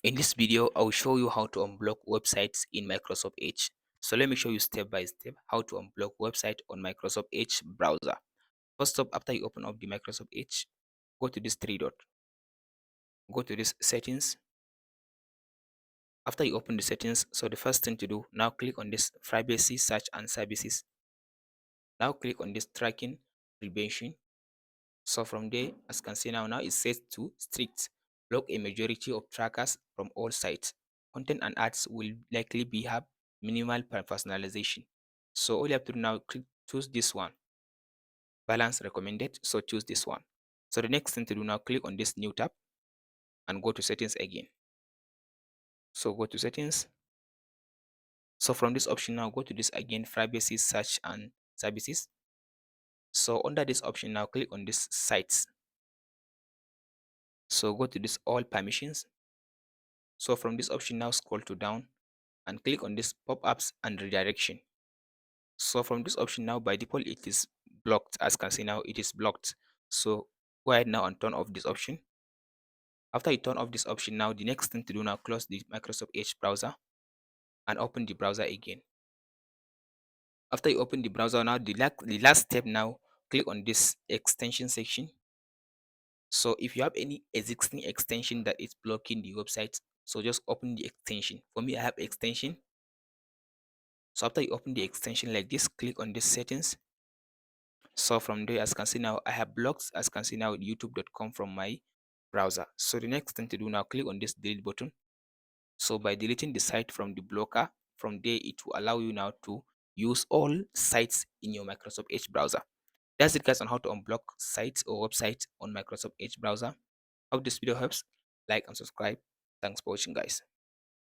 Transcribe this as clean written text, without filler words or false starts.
In this video, I'll show you how to unblock websites in Microsoft Edge. So let me show you step by step how to unblock website on Microsoft Edge browser. First up, after you open up the Microsoft Edge, go to this three dot, go to this settings. After you open the settings, so the first thing to do, now click on this privacy search and services. Now click on this tracking prevention. So from there, as you can see now it says to strict, block a majority of trackers from all sites. Content and ads will likely be have minimal personalization. So all you have to do now, choose this one, balance recommended. So choose this one. So the next thing to do now, click on this new tab and go to settings again. So go to settings. So from this option now, go to this again, privacy search and services. So under this option now, click on this sites. So go to this all permissions. So from this option now, scroll to down and click on this pop-ups and redirection. So from this option now, by default it is blocked. As you can see now, it is blocked. So go ahead now and turn off this option. After you turn off this option now, the next thing to do now, close the Microsoft Edge browser and open the browser again. After you open the browser now, the last step now, click on this extension section. So if you have any existing extension that is blocking the website, so just open the extension. For me, I have extension. So after you open the extension like this, click on this settings. So from there, as you can see now, I have blocked, as you can see now, youtube.com from my browser. So the next thing to do now, click on this delete button. So by deleting the site from the blocker, from there, it will allow you now to use all sites in your Microsoft Edge browser. That's it guys on how to unblock sites or websites on Microsoft Edge browser. Hope this video helps. Like and subscribe. Thanks for watching guys.